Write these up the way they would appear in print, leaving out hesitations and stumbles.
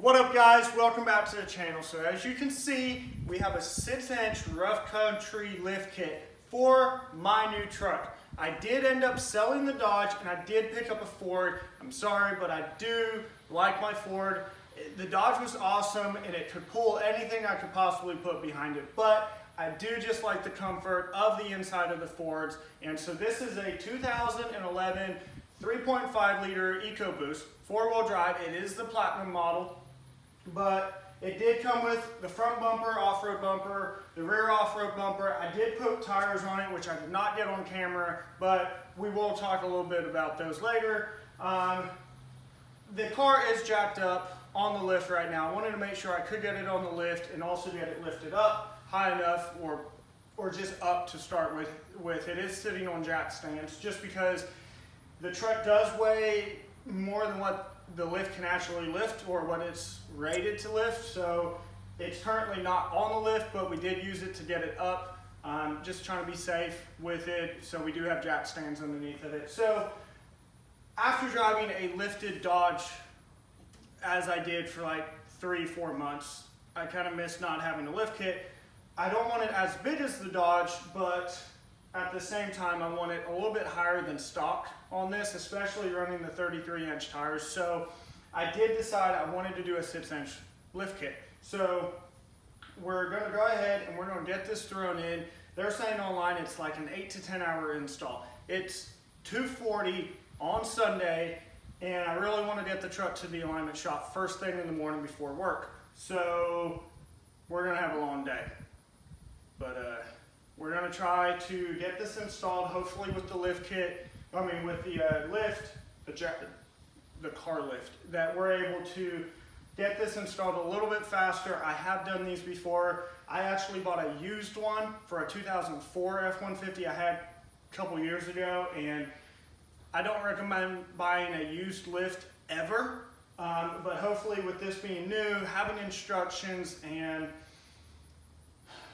What up guys, welcome back to the channel. So as you can see, we have a 6-inch Rough Country lift kit for my new truck. I did end up selling the Dodge and I did pick up a Ford. I'm sorry, but I do like my Ford. The Dodge was awesome and it could pull anything I could possibly put behind it, but I do just like the comfort of the inside of the Fords. And so this is a 2011 3.5 liter EcoBoost, 4-wheel drive. It is the Platinum model, but it did come with the front bumper, off-road bumper, the rear off-road bumper. I did put tires on it, which I did not get on camera, but we will talk a little bit about those later. The car is jacked up on the lift right now. I wanted to make sure I could get it on the lift and also get it lifted up high enough or just up to start with. It is sitting on jack stands just because the truck does weigh more than what the lift can actually lift or what it's rated to lift. So it's currently not on the lift, but we did use it to get it up. Just trying to be safe with it. So we do have jack stands underneath of it. So after driving a lifted Dodge, as I did for like 3-4 months, I kind of missed not having a lift kit. I don't want it as big as the Dodge, but at the same time, I want it a little bit higher than stock on this, especially running the 33-inch tires. So I did decide I wanted to do a 6-inch lift kit. So we're gonna go ahead and we're gonna get this thrown in. They're saying online it's like an 8 to 10 hour install. It's $240 on Sunday, and I really want to get the truck to the alignment shop first thing in the morning before work. So we're gonna have a long day. But we're going to try to get this installed, hopefully with the lift kit, with the lift, the car lift, that we're able to get this installed a little bit faster. I have done these before. I actually bought a used one for a 2004 F150 I had a couple years ago, and I don't recommend buying a used lift ever, but hopefully with this being new, having instructions, and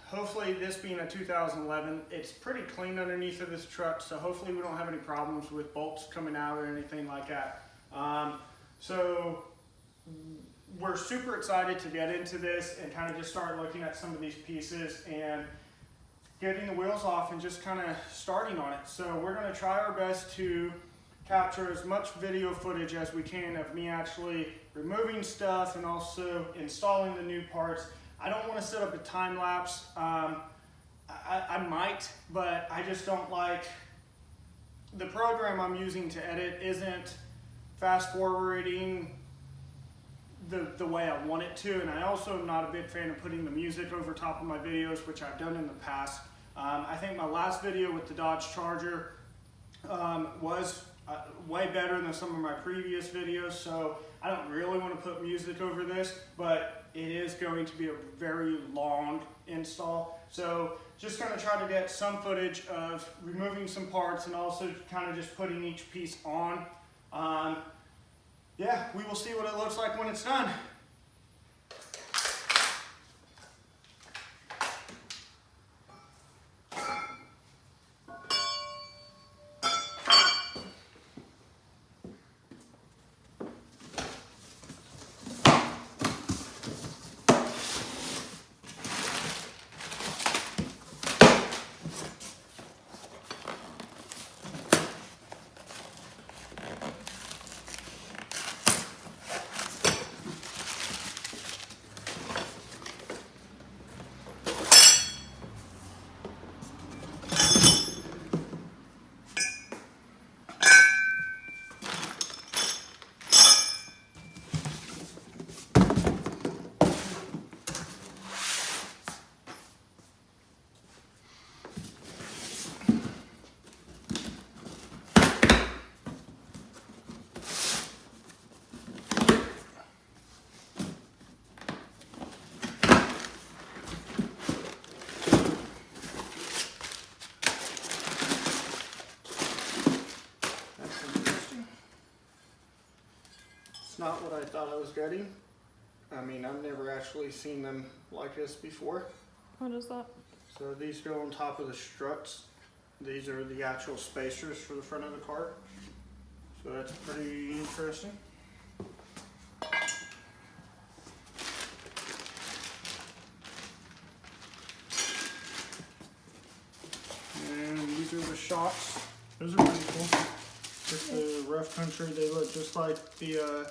hopefully this being a 2011, it's pretty clean underneath of this truck, so hopefully we don't have any problems with bolts coming out or anything like that. So we're super excited to get into this and kind of just start looking at some of these pieces and getting the wheels off and just kind of starting on it. So we're going to try our best to capture as much video footage as we can of me actually removing stuff and also installing the new parts. I don't want to set up a time lapse. I might, but I just don't like, the program I'm using to edit isn't fast forwarding the way I want it to, and I also am not a big fan of putting the music over top of my videos, which I've done in the past. I think my last video with the Dodge Charger was way better than some of my previous videos, so I don't really want to put music over this, but it is going to be a very long install. So just going to try to get some footage of removing some parts and also kind of just putting each piece on. Yeah, we will see what it looks like when it's done. Not what I thought I was getting. I mean, I've never actually seen them like this before. What is that? So these go on top of the struts. These are the actual spacers for the front of the car. So that's pretty interesting. shocks. Those are pretty cool. With the Rough Country, they look just like the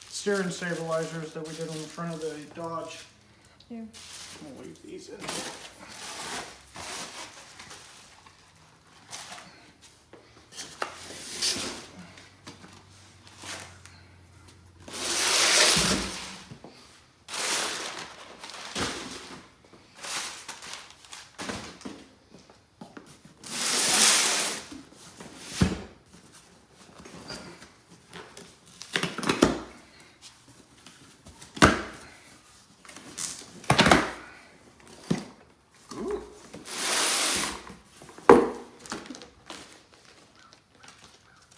steering stabilizers that we did on the front of the Dodge. Yeah. I'm gonna leave these in.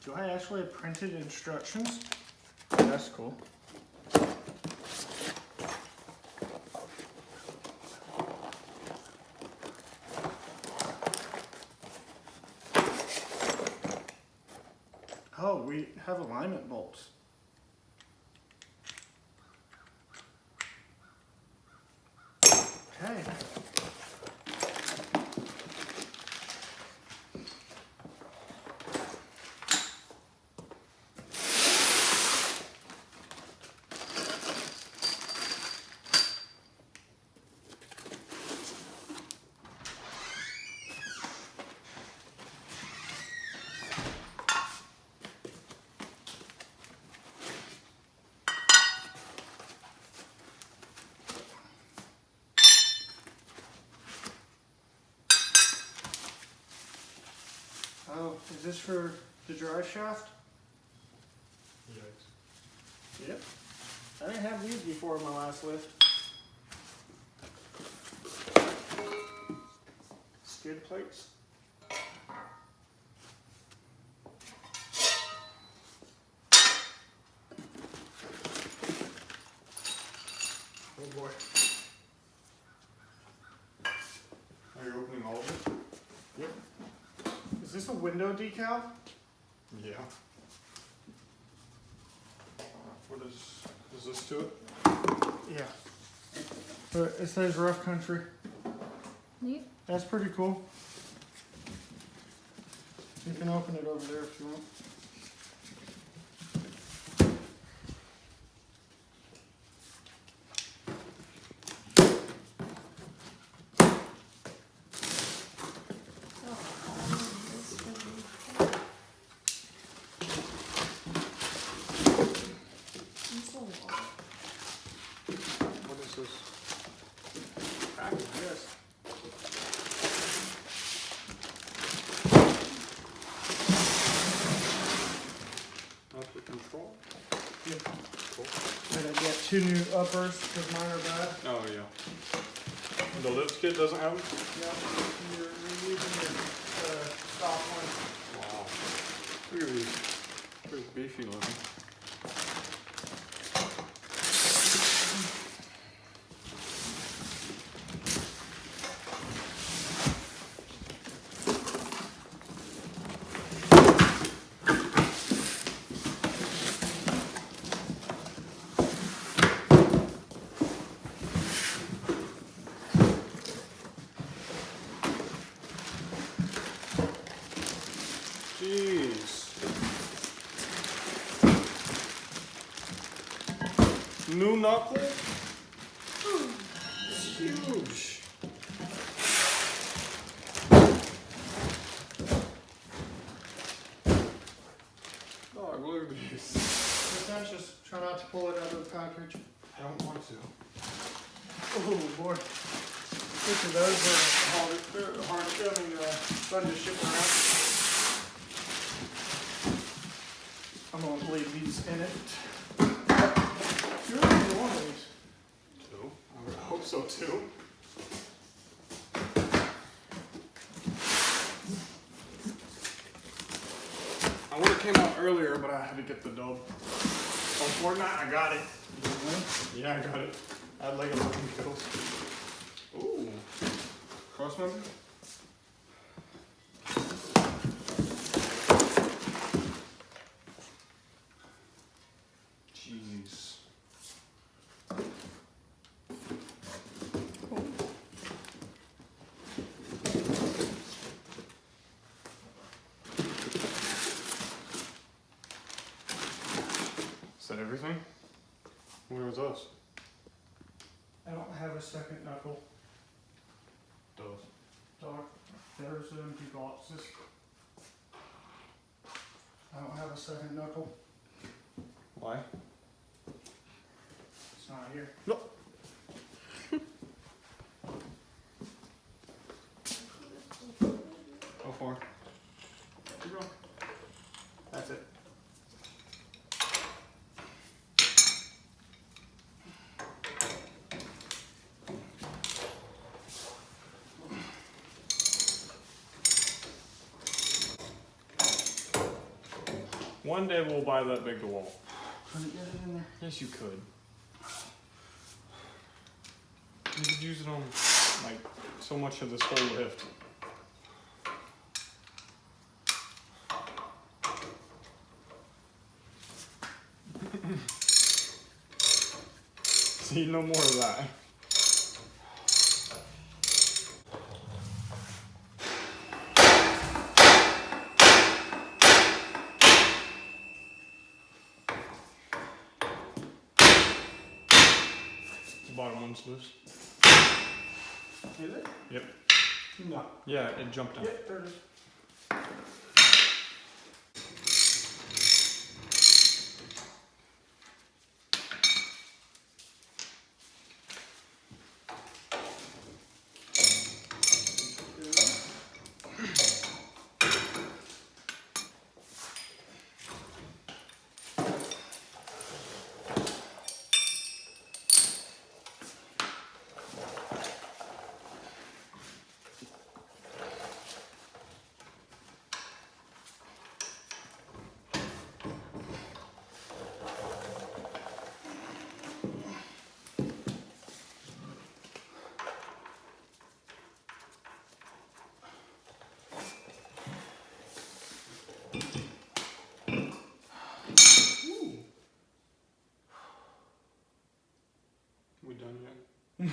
Do I actually have printed instructions? That's cool. Oh, we have alignment bolts. Okay. Oh, is this for the drive shaft? Yikes. Yep. I didn't have these before in my last lift. Skid plates. Oh boy. Are you opening all of it? Yep. Is this a window decal? Yeah. What is this to it? Yeah. But it says Rough Country. Neat. That's pretty cool. You can open it over there if you want. What is this? Package, yes. Not the control? Yep. Cool. And I got 2 new uppers because mine are bad. Oh yeah. The lift kit doesn't have them? Yeah. You're using your stock one. Wow. Look at these. Pretty beefy looking. Jeez. New knuckle? It's huge. Oh, look at these. Sometimes just try not to pull it out of the package. I don't want to. Oh boy. Each of those are fun to ship around. I'm gonna leave these in it. You're only one of these. Two? I would hope so too. I would have came out earlier, but I had to get the dub. On Fortnite, I got it. Yeah, I got it. I had like 11 kills. Ooh. Cross member? Jeez. Where was us? I don't have a second knuckle. Does. Dog, there's empty boxes. I don't have a second knuckle. Why? It's not here. No. How far? Keep going. That's it. One day we'll buy that big DeWalt. Couldn't get it in there. Yes, you could. You could use it on like so much of this whole lift. See, no more of that. The bottom one's loose. Is it? Yep. No. Yeah, it jumped down. Yep, there it is. We done yet?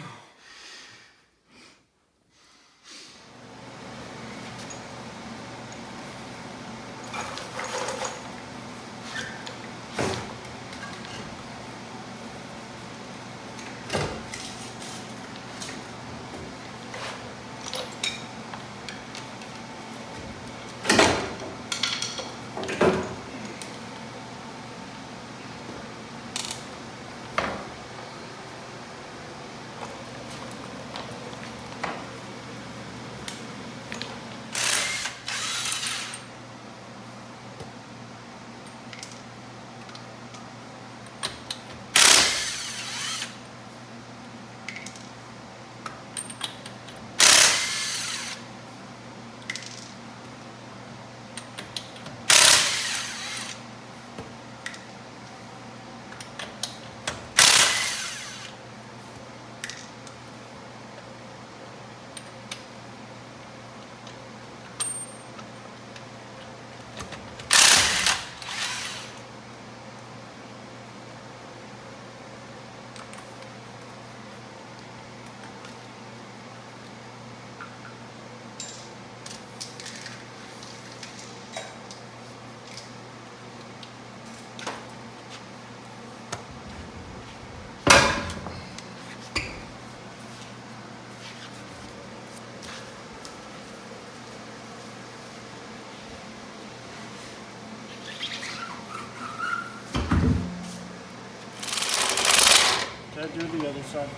Did I do the other side?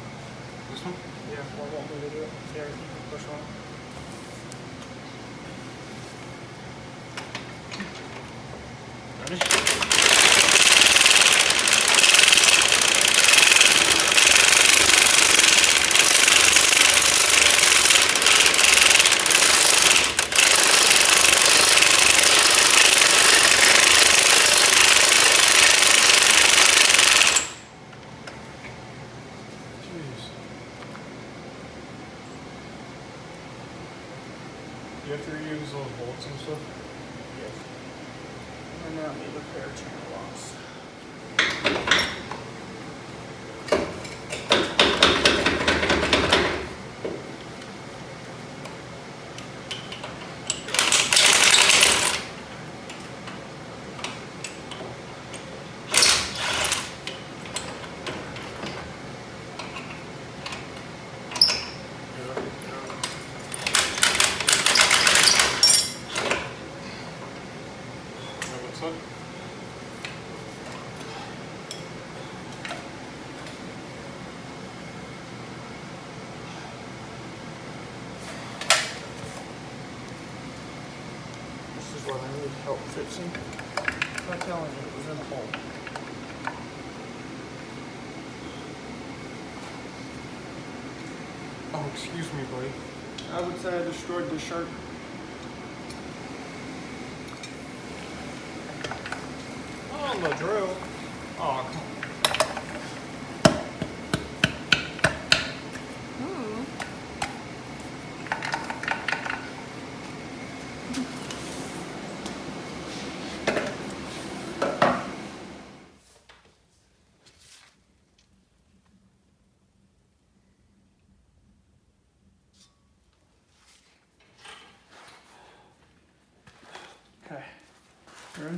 This one? Yeah, why won't we do it? There, you can push on. Ready? Jeez. You have to reuse those bolts and stuff? Yes. And then I need a pair of channel locks. is what I need help fixing. I'm telling you, it was in the hole. Oh, excuse me, buddy. I would say I destroyed the shirt. On the drill. Oh, come on. Ooh. Okay. You ready?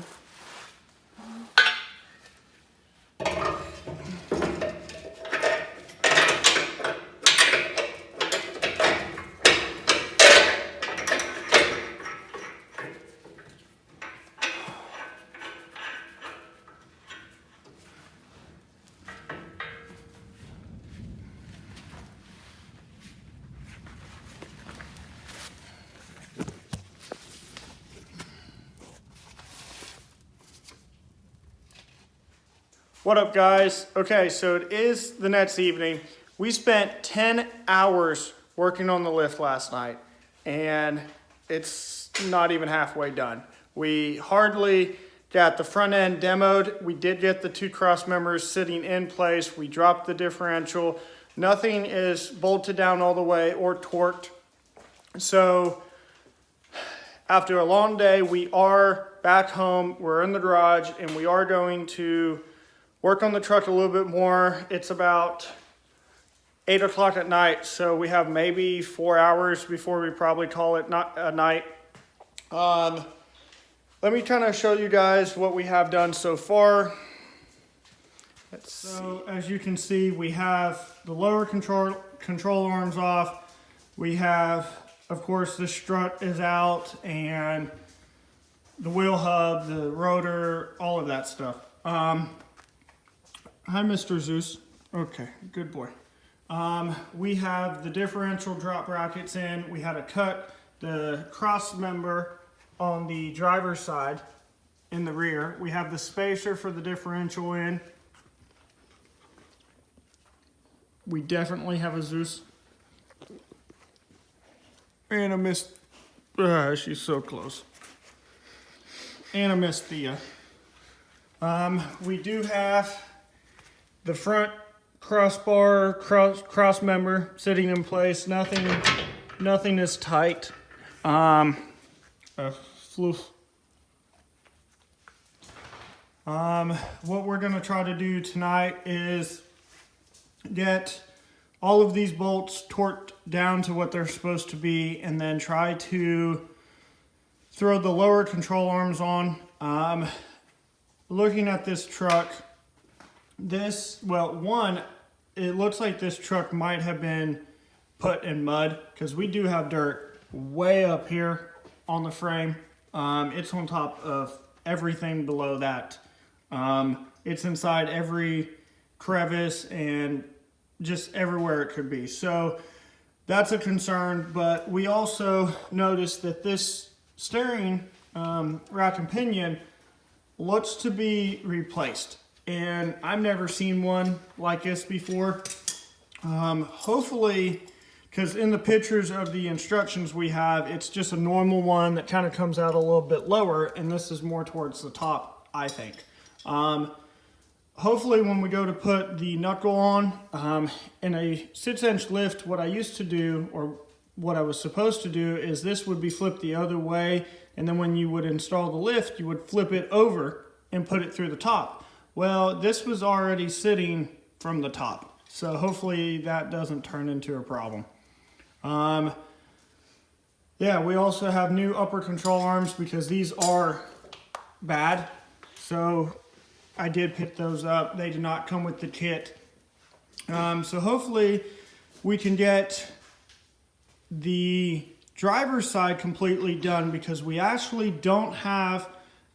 What up, guys? Okay, so it is the next evening. We spent 10 hours working on the lift last night, and it's not even halfway done. We hardly got the front end demoed. We did get the two cross members sitting in place. We dropped the differential. Nothing is bolted down all the way or torqued. So after a long day, we are back home. We're in the garage, and we are going to work on the truck a little bit more. It's about 8 o'clock at night, so we have maybe 4 hours before we probably call it not a night. Let me kind of show you guys what we have done so far. So as you can see, we have the lower control arms off. We have, of course, the strut is out, and the wheel hub, the rotor, all of that stuff. Hi, Mr. Zeus. Okay, good boy. We have the differential drop brackets in. We had to cut the cross member on the driver's side in the rear. We have the spacer for the differential in. We definitely have a Zeus. And I missed, she's so close. And I missed Thea. We do have the front crossbar, cross member sitting in place. Nothing is tight. Floof. What we're gonna try to do tonight is get all of these bolts torqued down to what they're supposed to be, and then try to throw the lower control arms on. Looking at this truck, it looks like this truck might have been put in mud, because we do have dirt way up here on the frame. It's on top of everything below that. It's inside every crevice and just everywhere it could be. So that's a concern, but we also noticed that this steering rack and pinion looks to be replaced. And I've never seen one like this before. Hopefully, because in the pictures of the instructions we have, it's just a normal one that kind of comes out a little bit lower, and this is more towards the top, I think. Hopefully when we go to put the knuckle on, in a 6-inch lift, what I used to do, or what I was supposed to do, is this would be flipped the other way, and then when you would install the lift, you would flip it over and put it through the top. Well, this was already sitting from the top, so hopefully that doesn't turn into a problem. Yeah, we also have new upper control arms because these are bad, so I did pick those up. They did not come with the kit. So hopefully we can get the driver's side completely done, because we actually don't have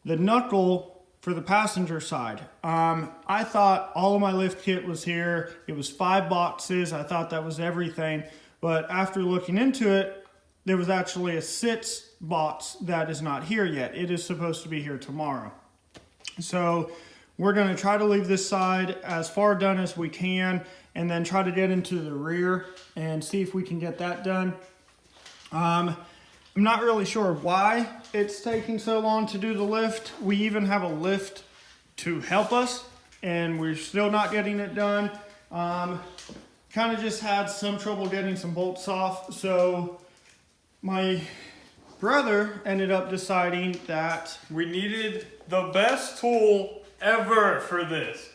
the knuckle for the passenger side. I thought all of my lift kit was here. It was 5 boxes. I thought that was everything. But after looking into it, there was actually a sits box that is not here yet. It is supposed to be here tomorrow. So we're going to try to leave this side as far done as we can, and then try to get into the rear and see if we can get that done. I'm not really sure why it's taking so long to do the lift. We even have a lift to help us, and we're still not getting it done. Kind of just had some trouble getting some bolts off, so my brother ended up deciding that We needed the best tool ever for this.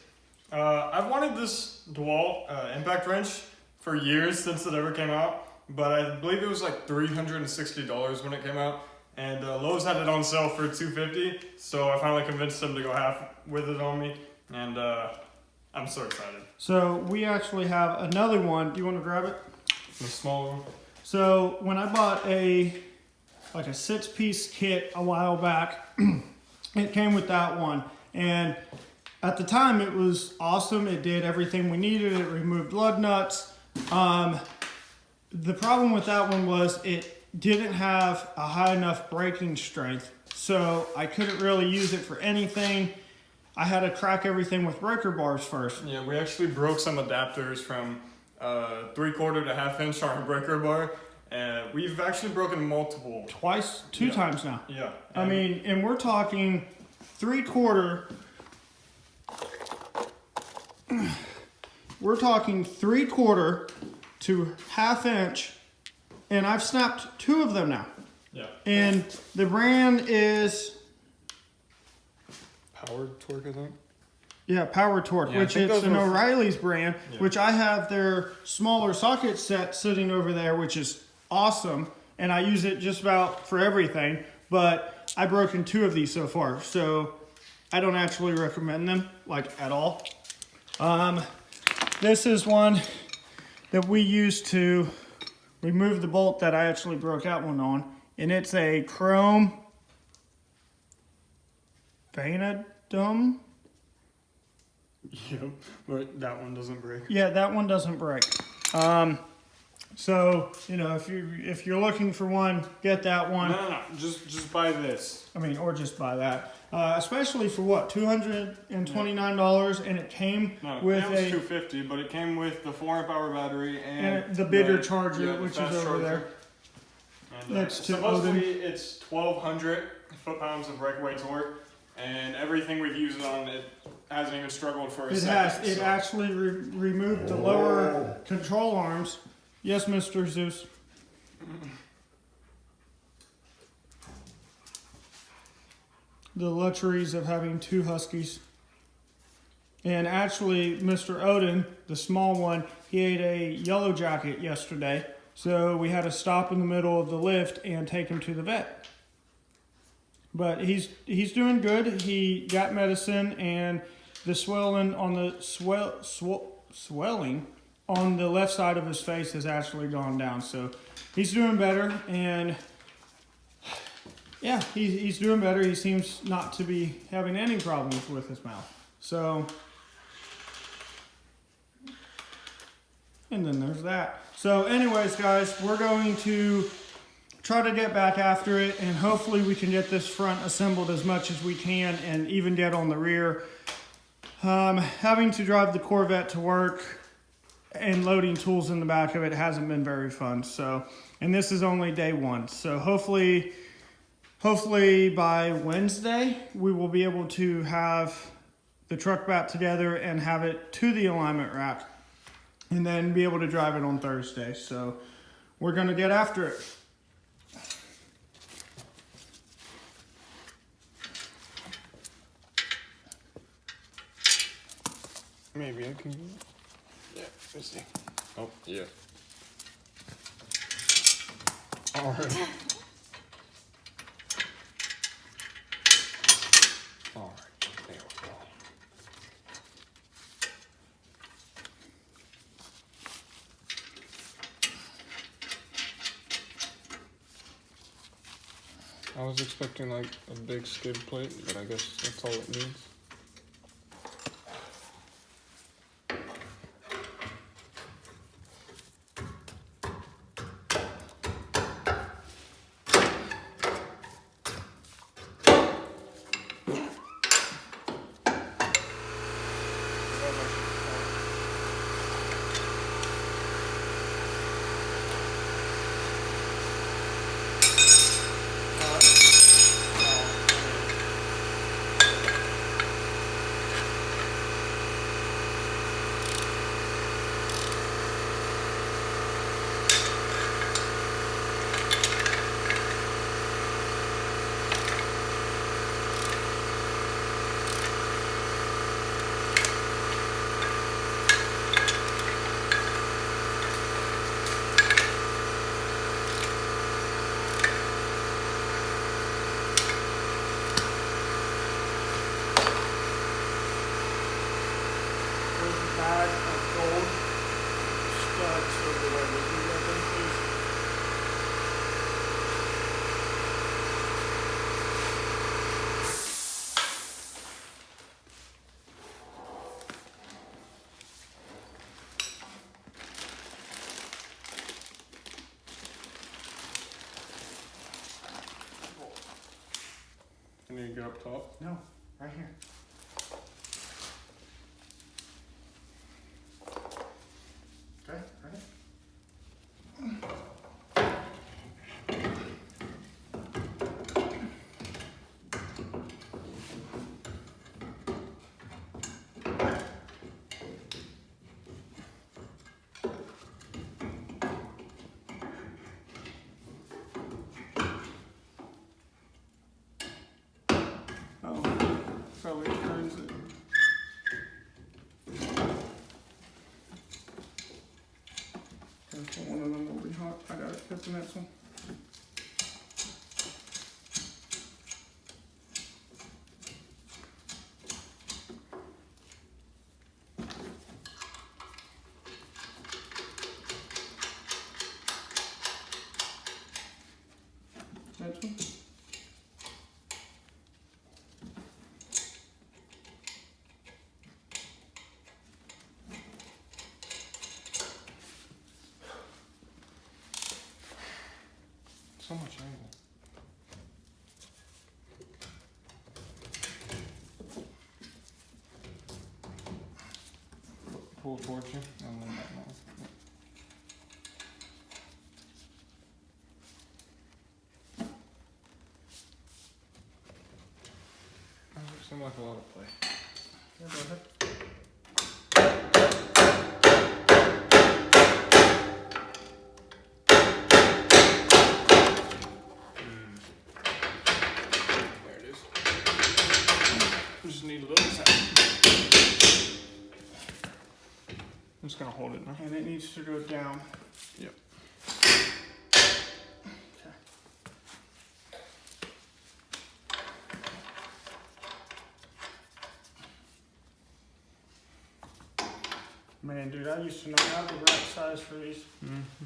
I've wanted this DeWalt impact wrench for years, since it ever came out, but I believe it was like $360 when it came out, and Lowe's had it on sale for $250, so I finally convinced them to go half with it on me, and I'm so excited. So we actually have another one. Do you want to grab it? The small one. So when I bought a 6-piece kit a while back, it came with that one. And at the time it was awesome. It did everything we needed. It removed lug nuts. The problem with that one was it didn't have a high enough braking strength. So I couldn't really use it for anything. I had to crack everything with breaker bars first. Yeah, we actually broke some adapters from 3/4 to 1/2 inch on our breaker bar, and we've actually broken multiple. Two times now. Yeah. I mean, and we're talking 3/4. We're talking 3/4 to 1/2 inch, and I've snapped 2 of them now. Yeah. And the brand is Power torque, I think. Power Torque, Yeah, I which think is those an were- O'Reilly's brand, Yeah. which I have their smaller socket set sitting over there, which is awesome, and I use it just about for everything. But I've broken 2 of these so far, so I don't actually recommend them at all. This is one that we used to remove the bolt that I actually broke out one on, and it's a chrome vanadum. Yep, but that one doesn't break. Yeah, that one doesn't break. So if you're looking for one, get that one. No, just buy this. I mean, or just buy that. Especially for what, $229, and it came No, with it was a $250, but it came with the 4-amp-hour battery and the bigger charger, the which is fast over charger. there. And, Next to supposedly it's 1,200 foot-pounds of breakaway torque, and everything we've used it on, it hasn't even struggled for a It second. has. It actually removed the lower control arms. Yes, Mr. Zeus. The luxuries of having 2 Huskies. And actually, Mr. Odin, the small one, he ate a yellow jacket yesterday. So we had to stop in the middle of the lift and take him to the vet. But he's doing good. He got medicine, and the swelling on the swelling on the left side of his face has actually gone down. So he's doing better, and yeah, he's doing better. He seems not to be having any problems with his mouth. So, and then there's that. So anyways, guys, we're going to try to get back after it, and hopefully we can get this front assembled as much as we can and even get on the rear. Having to drive the Corvette to work and loading tools in the back of it hasn't been very fun. So, and this is only day 1. So hopefully by Wednesday, we will be able to have the truck back together and have it to the alignment rack, and then be able to drive it on Thursday. So we're gonna get after it. Maybe I can. Yeah, let's see. Oh, yeah. All right. All right. There we go. I was expecting like a big skid plate, but I guess that's all it needs. bag of gold studs over there. Would you get them, please? Can you get up top? No, right here. Okay, ready? Oh, probably turns it. One of them will be hot. I got it. Get the next one. Next one. So much angle. Pull towards you and then that one. That seemed like a lot of play. Yeah, go ahead. There it is. We just need a little tap. I'm just gonna hold it now. And it needs to go down. Yep. Okay. Man, dude, I used to not have the right size for these. Mm-hmm.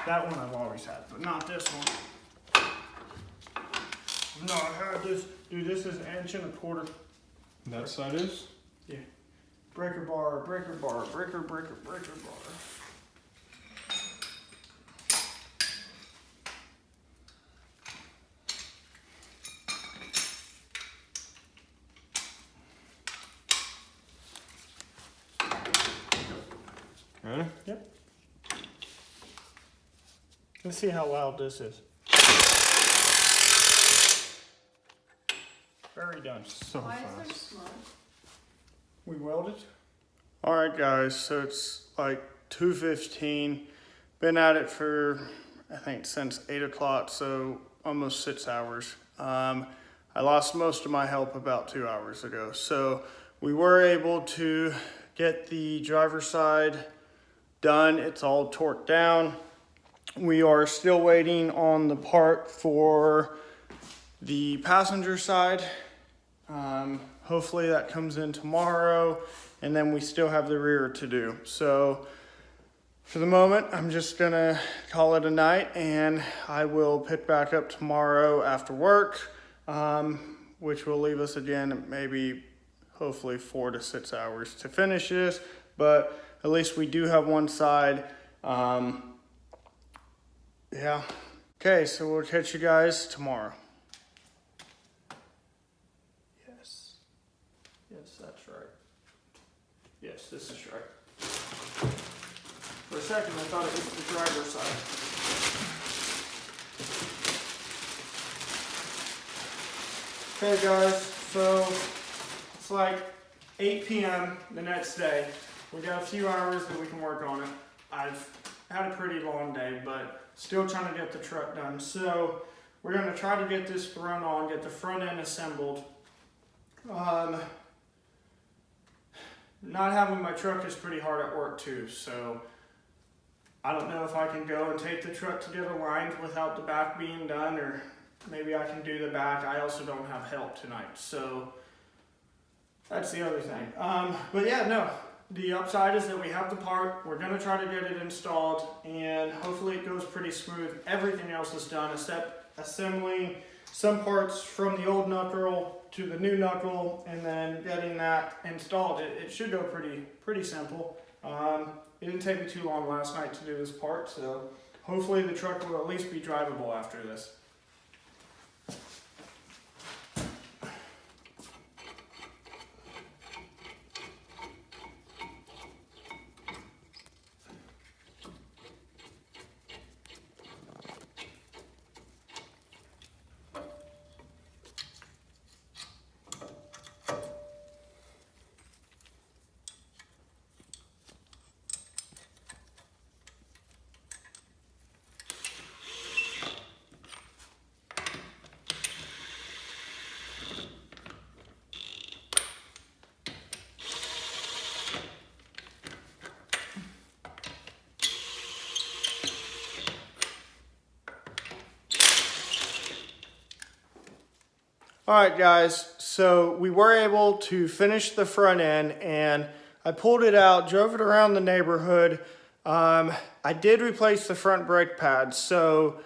That one I've always had, but not this one. No, I had this. Dude, this is 1.25 inches. That side is? Yeah. Breaker bar, breaker bar, breaker bar. Ready? Yep. Let's see how loud this is. Very done. So Why is fast. there smoke? We welded. All right, guys. So it's like 2:15. Been at it for I think since 8 o'clock, so almost 6 hours. I lost most of my help about 2 hours ago, so we were able to get the driver's side done. It's all torqued down. We are still waiting on the part for the passenger side. Hopefully that comes in tomorrow, and then we still have the rear to do. So for the moment, I'm just gonna call it a night, and I will pick back up tomorrow after work, which will leave us again maybe hopefully 4 to 6 hours to finish this, but at least we do have one side. Yeah. Okay, so we'll catch you guys tomorrow. Yes. Yes, that's right. Yes, this is right. For a second, I thought it was the driver's side. Okay, guys, so it's like 8 p.m. the next day. We got a few hours that we can work on it. I've had a pretty long day, but still trying to get the truck done. So we're gonna try to get this thrown on, get the front end assembled. Not having my truck is pretty hard at work too, so I don't know if I can go and take the truck to get aligned without the back being done, or maybe I can do the back. I also don't have help tonight, so That's the other thing. But yeah, no. The upside is that we have the part. We're going to try to get it installed, and hopefully it goes pretty smooth. Everything else is done except assembling some parts from the old knuckle to the new knuckle, and then getting that installed. It should go pretty simple. It didn't take me too long last night to do this part, so hopefully the truck will at least be drivable after this. All right, guys, so we were able to finish the front end, and I pulled it out, drove it around the neighborhood. I did replace the front brake pads, so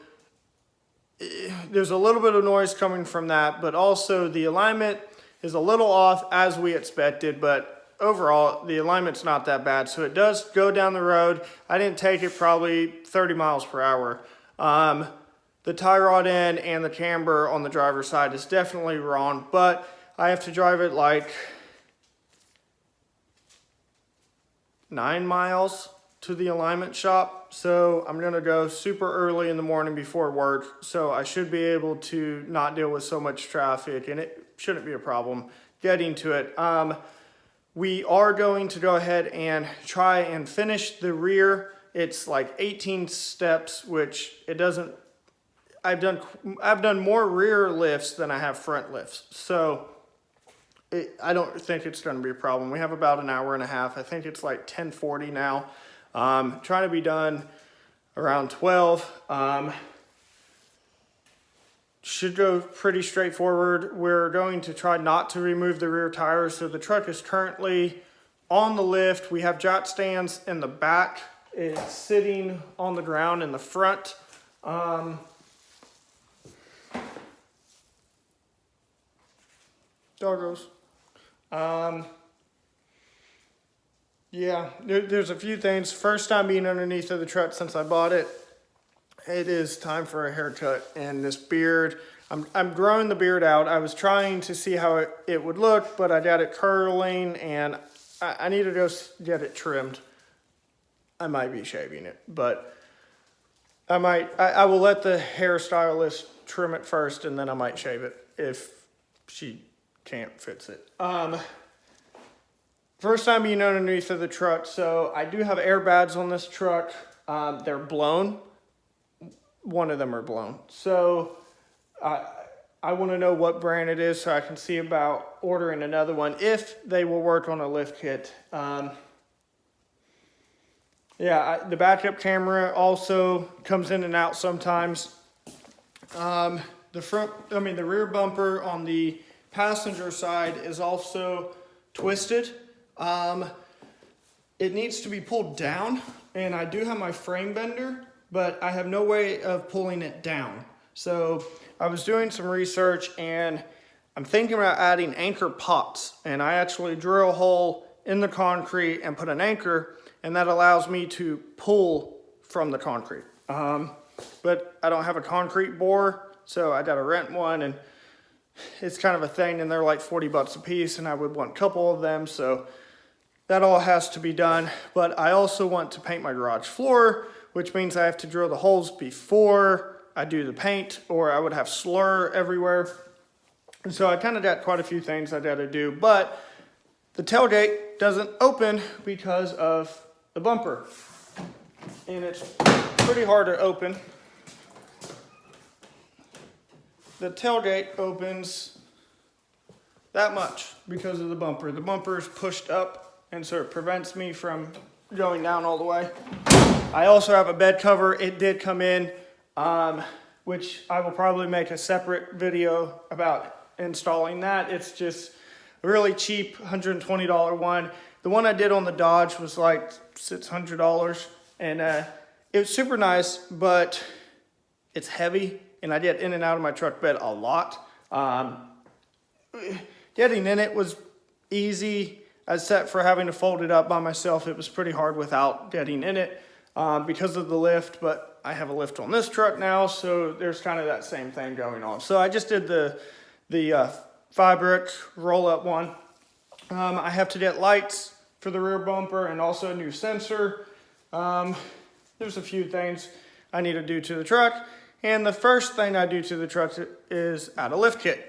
there's a little bit of noise coming from that, but also the alignment is a little off as we expected, but overall the alignment's not that bad, so it does go down the road. I didn't take it probably 30 miles per hour. The tie rod end and the camber on the driver's side is definitely wrong, but I have to drive it like 9 miles to the alignment shop. So I'm gonna go super early in the morning before work, so I should be able to not deal with so much traffic, and it shouldn't be a problem getting to it. We are going to go ahead and try and finish the rear. It's like 18 steps, which it doesn't, I've done more rear lifts than I have front lifts. So I don't think it's going to be a problem. We have about an hour and a half. I think it's like 10:40 now. Trying to be done around 12. Should go pretty straightforward. We're going to try not to remove the rear tires. So the truck is currently on the lift. We have jack stands in the back. It's sitting on the ground in the front. Doggos. Yeah, there's a few things. First time being underneath of the truck since I bought it. It is time for a haircut, and this beard, I'm growing the beard out. I was trying to see how it would look, but I got it curling, and I need to go get it trimmed. I might be shaving it, but I will let the hairstylist trim it first, and then I might shave it if she can't fix it. First time being underneath of the truck, so I do have airbags on this truck. They're blown. One of them are blown. So I want to know what brand it is so I can see about ordering another one if they will work on a lift kit. The backup camera also comes in and out sometimes. The rear bumper on the passenger side is also twisted. It needs to be pulled down, and I do have my frame bender, but I have no way of pulling it down. So I was doing some research, and I'm thinking about adding anchor pots, and I actually drill a hole in the concrete and put an anchor, and that allows me to pull from the concrete. But I don't have a concrete bore, so I gotta rent one, and it's kind of a thing, and they're like 40 bucks a piece, and I would want a couple of them, so that all has to be done. But I also want to paint my garage floor, which means I have to drill the holes before I do the paint, or I would have slur everywhere. And so I kind of got quite a few things I got to do, but the tailgate doesn't open because of the bumper, and it's pretty hard to open. The tailgate opens that much because of the bumper. The bumper is pushed up, and so it prevents me from going down all the way. I also have a bed cover. It did come in, which I will probably make a separate video about installing that. It's just really cheap $120 one. The one I did on the Dodge was like $600, and it was super nice, but it's heavy, and I get in and out of my truck bed a lot. Getting in it was easy, except for having to fold it up by myself. It was pretty hard without getting in it because of the lift, but I have a lift on this truck now, so there's kind of that same thing going on. So I just did the 5-brick roll-up one. I have to get lights for the rear bumper and also a new sensor. There's a few things I need to do to the truck, and the first thing I do to the truck is add a lift kit.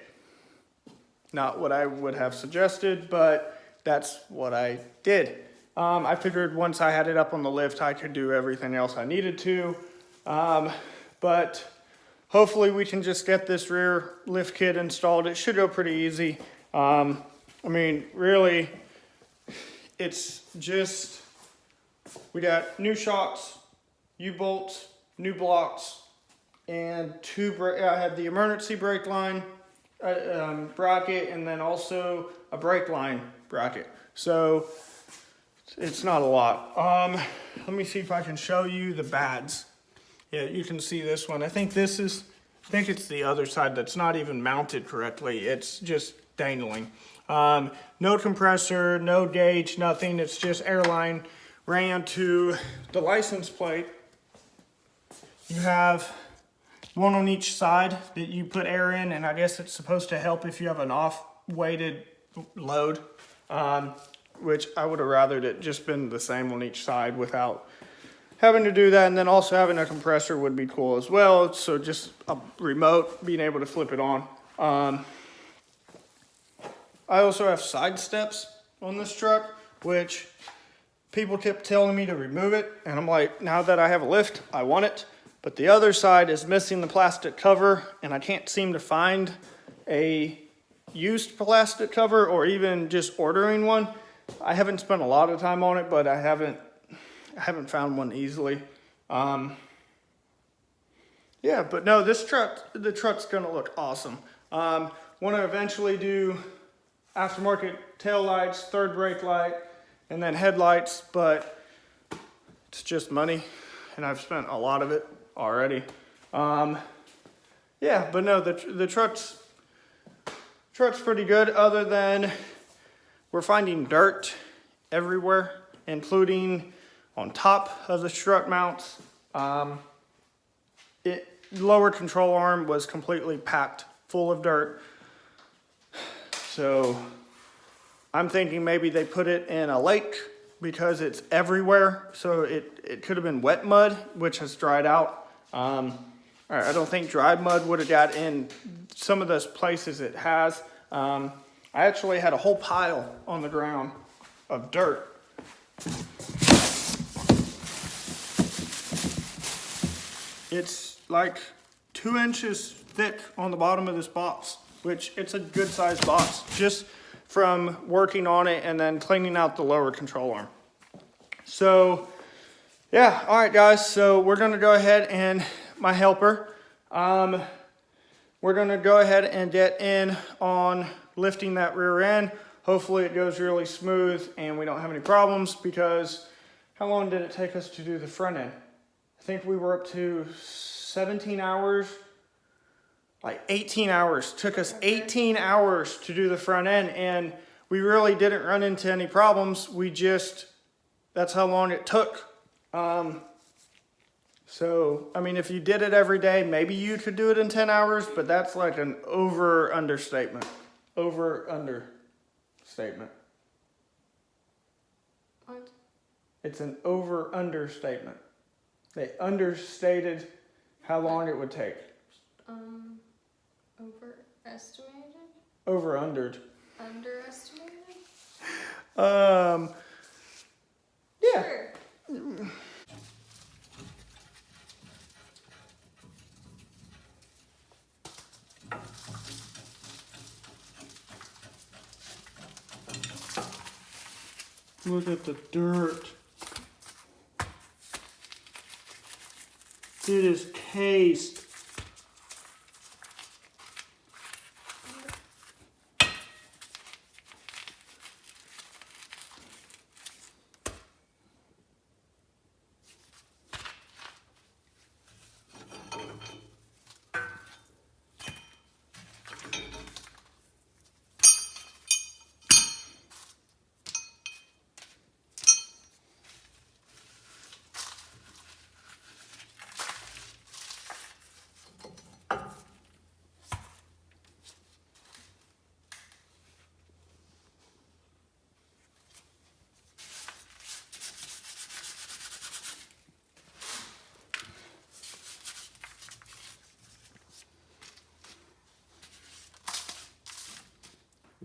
Not what I would have suggested, but that's what I did. I figured once I had it up on the lift, I could do everything else I needed to. But hopefully we can just get this rear lift kit installed. It should go pretty easy. I mean, really, it's just, we got new shocks, U-bolts, new blocks, and I have the emergency brake line bracket, and then also a brake line bracket. So it's not a lot. Let me see if I can show you the bads. Yeah, you can see this one. I think it's the other side that's not even mounted correctly. It's just dangling. No compressor, no gauge, nothing. It's just airline ran to the license plate. You have one on each side that you put air in, and I guess it's supposed to help if you have an off-weighted load, which I would have rathered it just been the same on each side without having to do that. And then also having a compressor would be cool as well. So just a remote, being able to flip it on. I also have side steps on this truck, which people kept telling me to remove it. And I'm like, now that I have a lift, I want it. But the other side is missing the plastic cover, and I can't seem to find a used plastic cover or even just ordering one. I haven't spent a lot of time on it, but I haven't found one easily. Yeah, but no, the truck's gonna look awesome. Want to eventually do aftermarket tail lights, third brake light, and then headlights, but it's just money, and I've spent a lot of it already. Yeah, but no, the truck's pretty good, other than we're finding dirt everywhere, including on top of the strut mounts. Lower control arm was completely packed full of dirt. So I'm thinking maybe they put it in a lake because it's everywhere. So it could have been wet mud, which has dried out. I don't think dry mud would have got in some of those places it has. I actually had a whole pile on the ground of dirt. It's like 2 inches thick on the bottom of this box, which it's a good sized box just from working on it and then cleaning out the lower control arm. So yeah, all right guys, so we're gonna go ahead and my helper, we're gonna go ahead and get in on lifting that rear end. Hopefully it goes really smooth and we don't have any problems, because how long did it take us to do the front end? I think we were up to 17 hours, like 18 hours. Took us 18 hours to do the front end, and we really didn't run into any problems. That's how long it took. So, I mean, if you did it every day, maybe you could do it in 10 hours, but that's like an understatement. Statement. What? It's an understatement. They understated how long it would take. Overestimated? Over-undered. Underestimated? Yeah. Sure. Look at the dirt. It is cased.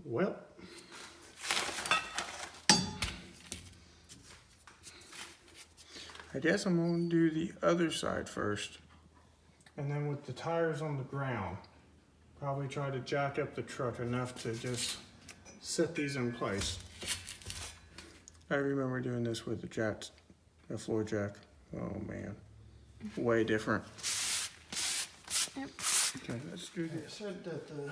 Well, I guess I'm going to do the other side first. And then with the tires on the ground, probably try to jack up the truck enough to just set these in place. I remember doing this with the floor jack. Oh man, way different. Yep. Okay, let's do this. I said that the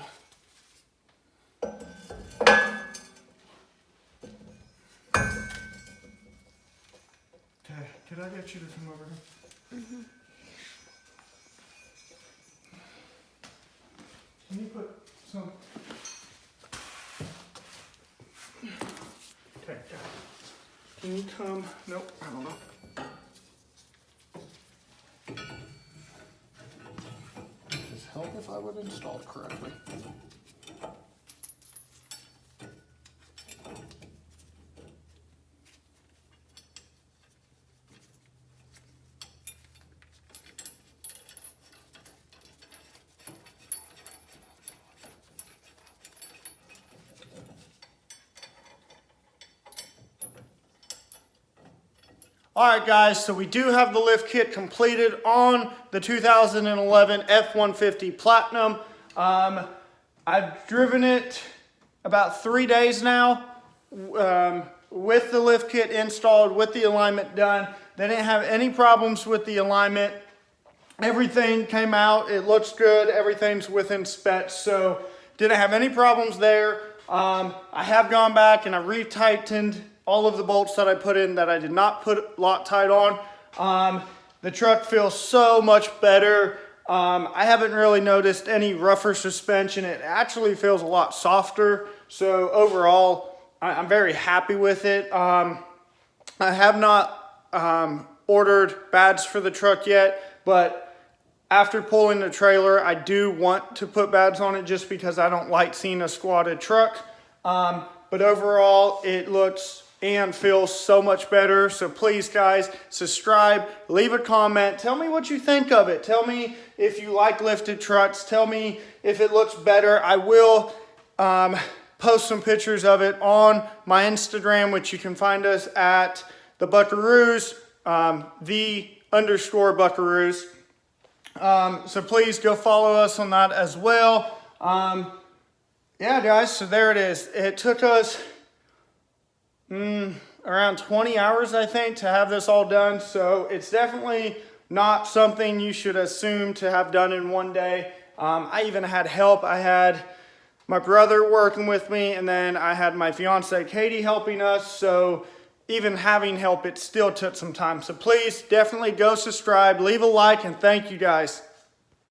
okay, could I get you to come over here? Mm-hmm. Can you put some? Okay, can you come? Nope, I don't know. Just help if I would install it correctly. All right, guys, so we do have the lift kit completed on the 2011 F150 Platinum. I've driven it about 3 days now with the lift kit installed, with the alignment done. They didn't have any problems with the alignment. Everything came out, it looks good, everything's within specs, so didn't have any problems there. I have gone back and I re-tightened all of the bolts that I put in that I did not put Loctite on. The truck feels so much better. I haven't really noticed any rougher suspension. It actually feels a lot softer. So overall, I'm very happy with it. I have not ordered bads for the truck yet, but after pulling the trailer, I do want to put bads on it just because I don't like seeing a squatted truck. But overall, it looks and feels so much better. So please, guys, subscribe, leave a comment, tell me what you think of it. Tell me if you like lifted trucks. Tell me if it looks better. I will post some pictures of it on my Instagram, which you can find us at the Buckaroos, _Buckaroos. So please go follow us on that as well. Yeah, guys, so there it is. It took us around 20 hours, I think, to have this all done. So it's definitely not something you should assume to have done in one day. I even had help. I had my brother working with me, and then I had my fiance Katie helping us. So even having help, it still took some time. So please definitely go subscribe, leave a like, and thank you guys.